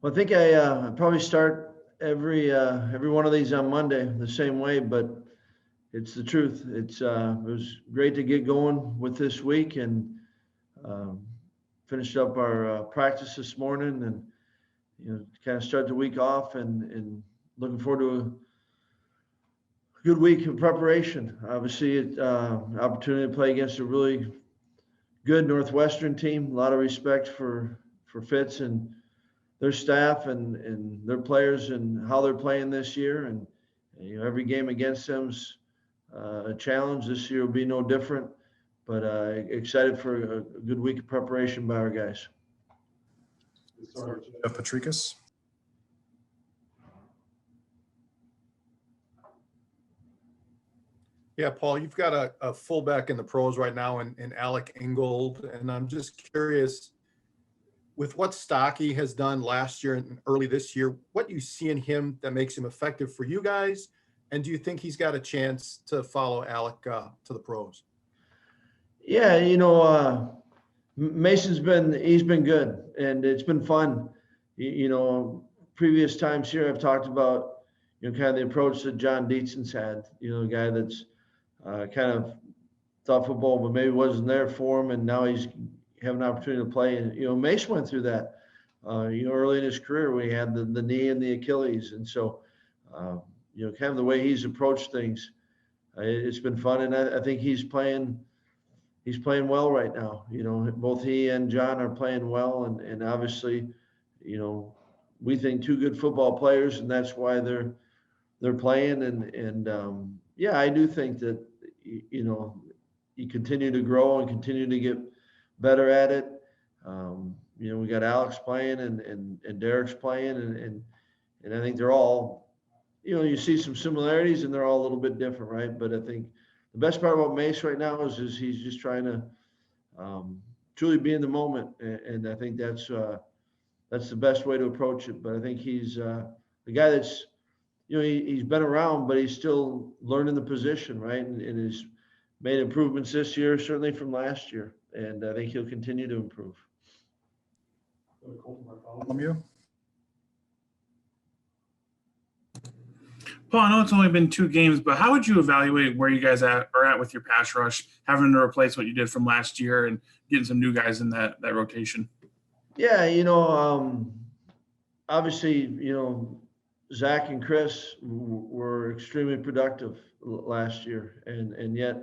Well, I think I probably start every one of these on Monday the same way, but it's the truth. It was great to get going with this week and um, finished up our practice this morning and kind of start the week off and looking forward to a good week of preparation. Obviously, opportunity to play against a really good Northwestern team. A lot of respect for Fitz and their staff and their players and how they're playing this year. And every game against them's a challenge. This year will be no different. But excited for a good week of preparation by our guys. Patrikas. Yeah, Paul, you've got a fullback in the pros right now in Alec Ingold, and I'm just curious, with what Stokke has done last year and early this year, what do you see in him that makes him effective for you guys? And do you think he's got a chance to follow Alec to the pros? Yeah, he's been good and it's been fun. Previous times here I've talked about kind of the approach that John Dietzens had. A guy that's kind of thought football, but maybe wasn't there for him, and now he's having an opportunity to play. And Mace went through that. Early in his career, we had the knee and the Achilles, and so kind of the way he's approached things, it's been fun, and I think he's playing well right now. Both he and John are playing well, and obviously, we think two good football players, and that's why they're playing. And yeah, I do think that you continue to grow and continue to get better at it. We got Alex playing and Derek's playing, and I think they're all, you see some similarities and they're all a little bit different, right? But I think the best part about Mace right now is he's just trying to truly be in the moment, and I think that's the best way to approach it. But I think he's the guy that's he's been around, but he's still learning the position, right? And he's made improvements this year, certainly from last year, and I think he'll continue to improve. Paul, I know it's only been 2 games, but how would you evaluate where you guys are at with your pass rush, having to replace what you did from last year and getting some new guys in that rotation? Yeah, obviously, Zach and Chryst were extremely productive last year, and yet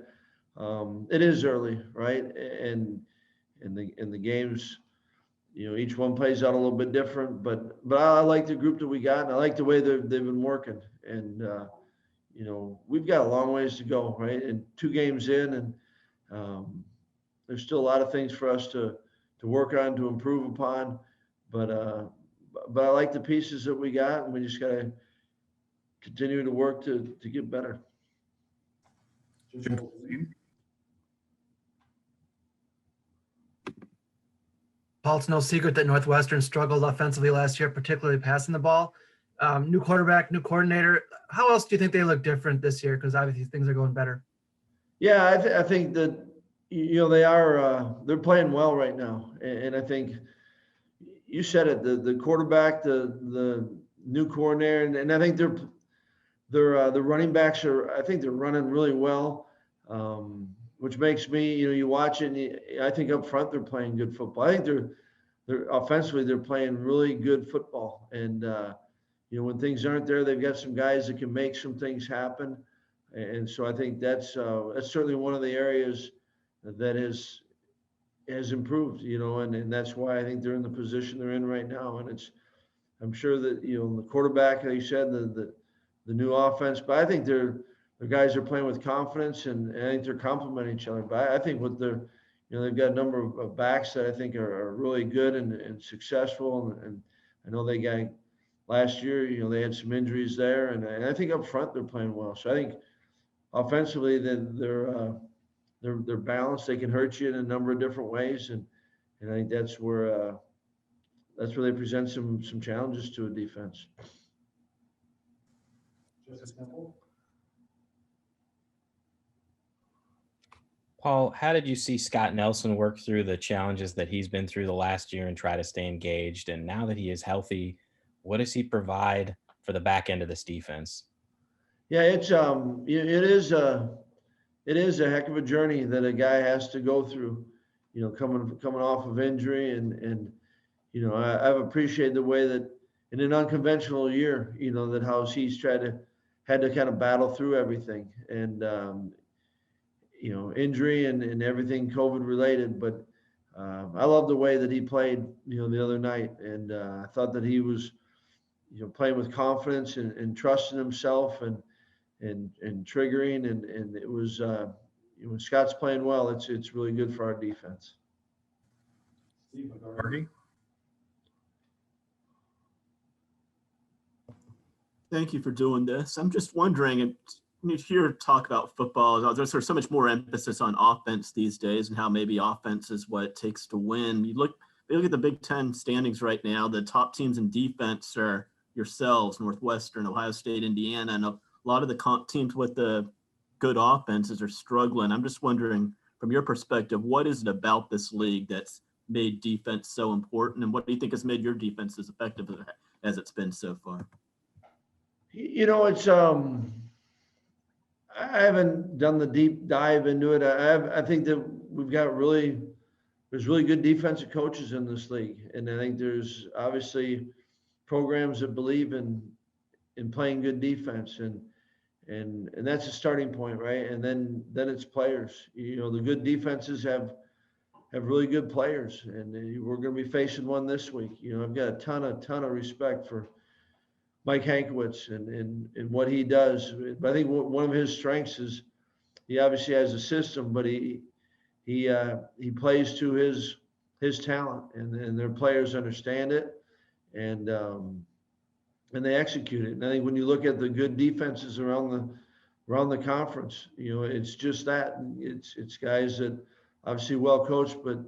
it is early, right? And in the games, each one plays out a little bit different, but I like the group that we got, and I like the way they've been working. And we've got a long ways to go, right? And 2 games in, and there's still a lot of things for us to work on, to improve upon. But I like the pieces that we got, and we just got to continue to work to get better. Paul, it's no secret that Northwestern struggled offensively last year, particularly passing the ball. New quarterback, new coordinator. How else do you think they look different this year? Because obviously things are going better. Yeah, I think that they are they're playing well right now, and I think you said it. The quarterback, the new coordinator, and I think the running backs I think they're running really well, which makes me you watch it. And I think up front they're playing good football. I think they're offensively they're playing really good football, and when things aren't there, they've got some guys that can make some things happen. And so I think that's certainly one of the areas that has improved, and that's why I think they're in the position they're in right now. And I'm sure that, the quarterback, like you said, the new offense, but I think the guys are playing with confidence, and I think they're complementing each other. But I think with they've got a number of backs that I think are really good and successful. And I know they got last year, they had some injuries there, and I think up front they're playing well. So I think offensively they're balanced. They can hurt you in a number of different ways, and I think that's where they present some challenges to a defense. Paul, how did you see Scott Nelson work through the challenges that he's been through the last year and try to stay engaged? And now that he is healthy, What does he provide for the back end of this defense? Yeah, it is a heck of a journey that a guy has to go through, coming off of injury and I've appreciated the way that in an unconventional year, that how he's had to kind of battle through everything and injury and everything COVID related. But I love the way that he played, the other night, and I thought that he was, playing with confidence and trusting himself and triggering and it was when Scott's playing well, it's really good for our defense. Herbig? Thank you for doing this. I'm just wondering, when you hear talk about football, there's so much more emphasis on offense these days and how maybe offense is what it takes to win. You look at the Big Ten standings right now. The top teams in defense are yourselves, Northwestern, Ohio State, Indiana, and a lot of the teams with the good offenses are struggling. I'm just wondering, from your perspective, what is it about this league that's made defense so important, and what do you think has made your defense as effective as it's been so far? It's I haven't done the deep dive into it. I think that there's really good defensive coaches in this league, and I think there's obviously programs that believe in playing good defense, and that's a starting point, right? And then it's players. The good defenses have really good players, and we're going to be facing one this week. I've got a ton of respect for Mike Hankwitz and what he does. But I think one of his strengths is he obviously has a system, but he plays to his talent, and their players understand it, and they execute it. And I think when you look at the good defenses around the conference, it's just that it's guys that obviously well coached, but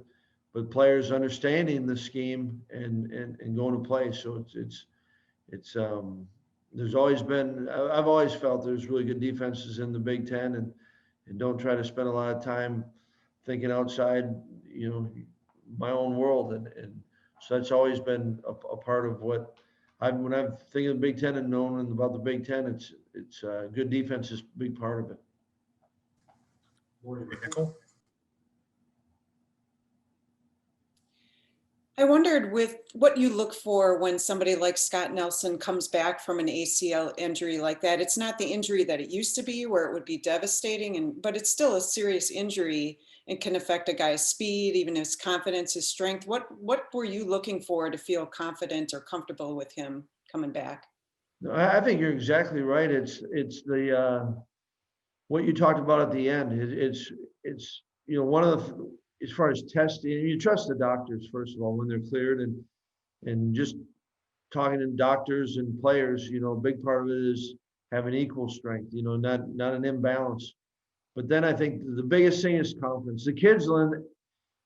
players understanding the scheme and going to play. So it's there's always been, I've always felt there's really good defenses in the Big Ten, and don't try to spend a lot of time thinking outside, my own world. And so that's always been a part of what when I'm thinking of the Big Ten and knowing about the Big Ten, it's good defense is a big part of it. Nickel? I wondered with what you look for when somebody like Scott Nelson comes back from an ACL injury like that. It's not the injury that it used to be where it would be devastating, but it's still a serious injury and can affect a guy's speed, even his confidence, his strength. What were you looking for to feel confident or comfortable with him coming back? No, I think you're exactly right. It's the what you talked about at the end. It's one of the, as far as testing, you trust the doctors, first of all, when they're cleared, and just talking to doctors and players, a big part of it is having equal strength, not an imbalance. But then I think the biggest thing is confidence. The kids learn,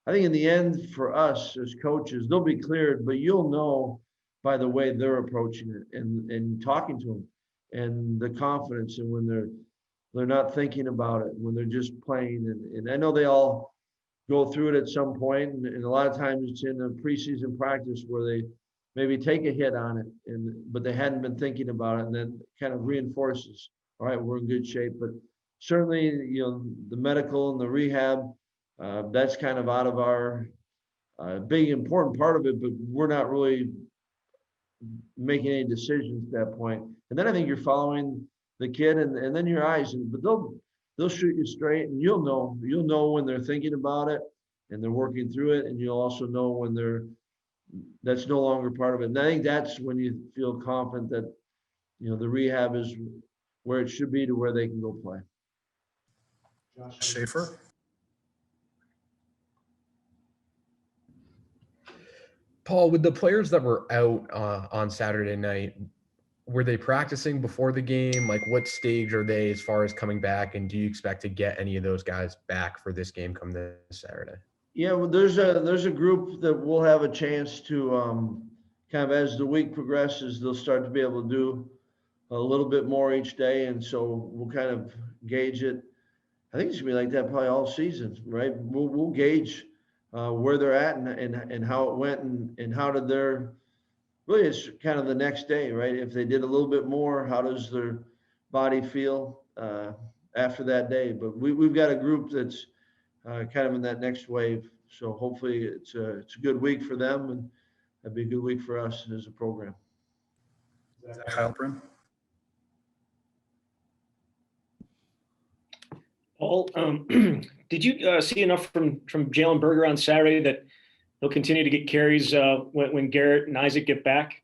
I think in the end for us as coaches, they'll be cleared, but you'll know by the way they're approaching it and talking to them, and the confidence, and when they're not thinking about it, when they're just playing. And I know they all go through it at some point, and a lot of times it's in a preseason practice where they maybe take a hit on it, but they hadn't been thinking about it, and then kind of reinforces, all right, we're in good shape. But certainly, the medical and the rehab, that's kind of out of our big important part of it, but we're not really making any decisions at that point. And then I think you're following the kid, and then your eyes, but they'll shoot you straight, and you'll know when they're thinking about it and they're working through it, and you'll also know when that's no longer part of it. And I think that's when you feel confident that the rehab is where it should be to where they can go play. Schaefer? Paul, with the players that were out on Saturday night, were they practicing before the game? Like, what stage are they as far as coming back? And do you expect to get any of those guys back for this game come this Saturday? Yeah, well, there's a group that will have a chance to kind of, as the week progresses, they'll start to be able to do a little bit more each day, and so we'll kind of gauge it. I think it's gonna be like that probably all season, right? We'll gauge where they're at and how it went, and how did their really it's kind of the next day, right? If they did a little bit more, how does their body feel after that day? But we've got a group that's kind of in that next wave. So hopefully it's a good week for them, and that'd be a good week for us as a program. Kyle Prim. Paul, did you see enough from Jalen Berger on Saturday that he'll continue to get carries when Garrett and Isaac get back?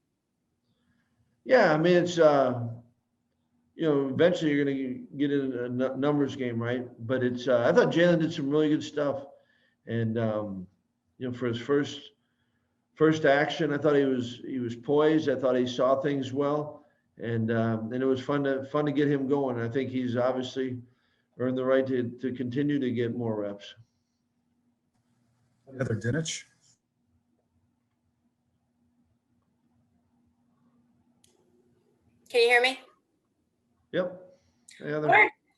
Yeah, I mean, it's, eventually you're going to get in a numbers game, right? But it's, I thought Jalen did some really good stuff. And, for his first action, I thought he was poised. I thought he saw things well. And it was fun to get him going. I think he's obviously earned the right to continue to get more reps. Heather Dinich. Can you hear me? Yep.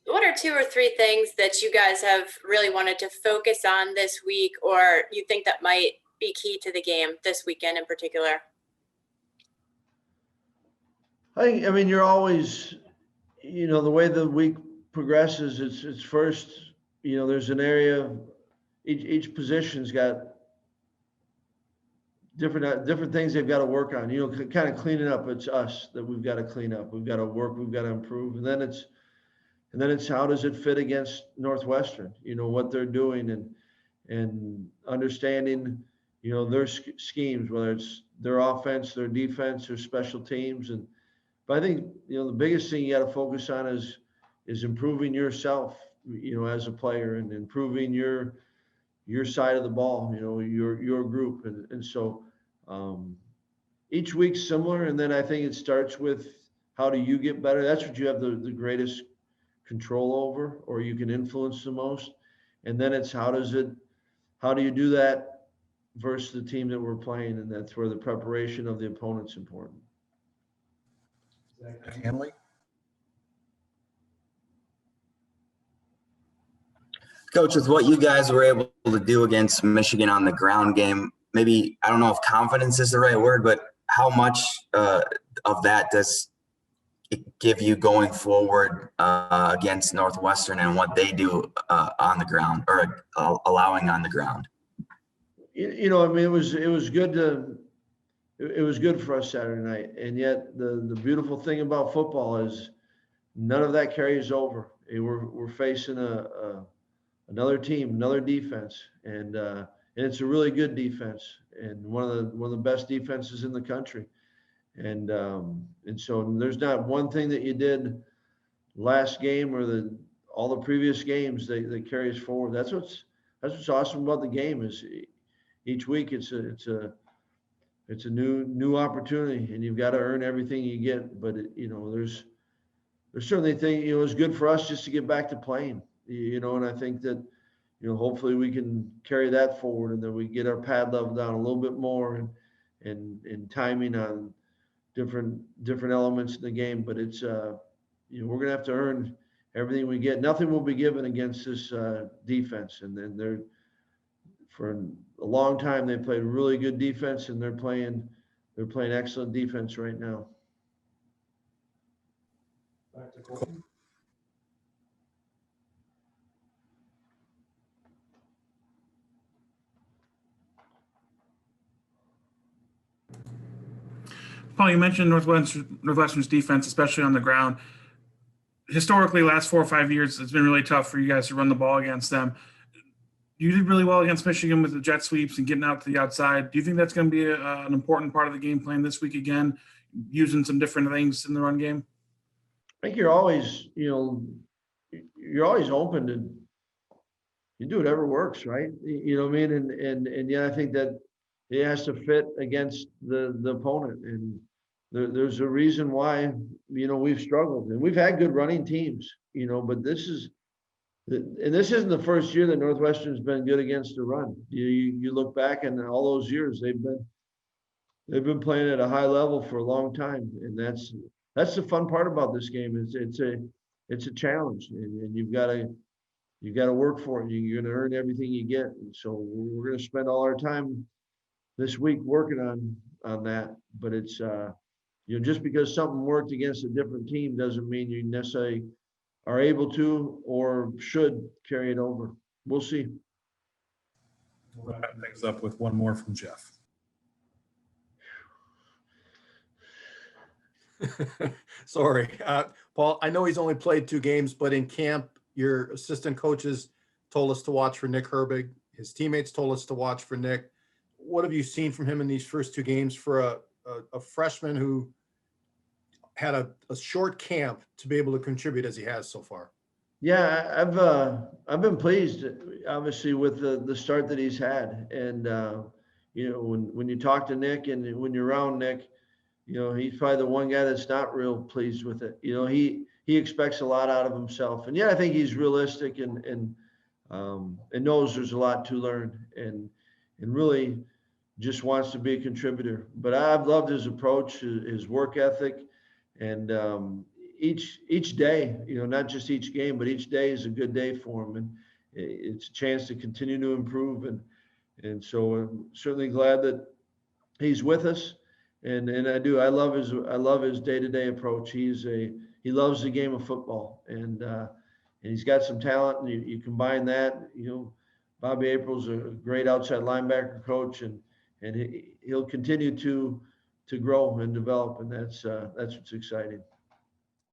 What are 2 or 3 things that you guys have really wanted to focus on this week, or you think that might be key to the game this weekend in particular? I mean, you're always, the way the week progresses, it's first, there's an area, each position's got different things they've got to work on, kind of cleaning up. It's us that we've got to clean up. We've got to work, we've got to improve. And then it's how does it fit against Northwestern, what they're doing and understanding, their schemes, whether it's their offense, their defense, their special teams. But I think, the biggest thing you got to focus on is improving yourself, as a player, and improving your side of the ball, your group. And so each week's similar. And then I think it starts with how do you get better? That's what you have the greatest control over, or you can influence the most. And then it's how do you do that versus the team that we're playing? And that's where the preparation of the opponent's important. Hanley. Coach, with what you guys were able to do against Michigan on the ground game, maybe, I don't know if confidence is the right word, but how much of that does it give you going forward against Northwestern and what they do on the ground, or allowing on the ground? I mean, it was good it was good for us Saturday night. And yet the beautiful thing about football is none of that carries over. We're facing another team, another defense, and it's a really good defense, and one of the best defenses in the country. And so there's not one thing that you did last game or all the previous games that carries forward. That's what's awesome about the game is each week it's a new opportunity, and you've got to earn everything you get. But there's certainly things, it's good for us just to get back to playing, and I think that, hopefully we can carry that forward, and then we get our pad level down a little bit more and timing on different elements in the game. But it's, we're going to have to earn everything we get. Nothing will be given against this defense. And then for a long time, they played really good defense, and they're playing excellent defense right now. Paul, you mentioned Northwestern's defense, especially on the ground. Historically, last 4 or 5 years, it's been really tough for you guys to run the ball against them. You did really well against Michigan with the jet sweeps and getting out to the outside. Do you think that's going to be an important part of the game plan this week again, using some different things in the run game? I think you're always open to, you do whatever works, right? You know what I mean? And yet I think that it has to fit against the opponent. And there's a reason why, we've struggled, and we've had good running teams, but this isn't the first year that Northwestern's been good against the run. You look back, and all those years they've been playing at a high level for a long time, and that's the fun part about this game. Is it's a challenge, and you've got to work for it. You're going to earn everything you get, and so we're going to spend all our time this week working on that. But it's just because something worked against a different team doesn't mean you necessarily are able to or should carry it over. We'll see. We'll wrap things up with one more from Jeff. Sorry, Paul, I know he's only played 2 games, but in camp, your assistant coaches told us to watch for Nick Herbig. His teammates told us to watch for Nick. What have you seen from him in these first 2 games for a freshman who had a short camp to be able to contribute as he has so far? Yeah, I've been pleased, obviously, with the start that he's had. And when you talk to Nick and when you're around Nick, he's probably the one guy that's not real pleased with it. He expects a lot out of himself, and I think he's realistic and knows there's a lot to learn and really just wants to be a contributor. But I've loved his approach, his work ethic, and each day, not just each game, but each day is a good day for him, and it's a chance to continue to improve. And so I'm certainly glad that he's with us. And I love his day-to-day approach. He loves the game of football, and he's got some talent. And you combine that, Bobby April's a great outside linebacker coach, and he'll continue to grow and develop, and that's what's exciting.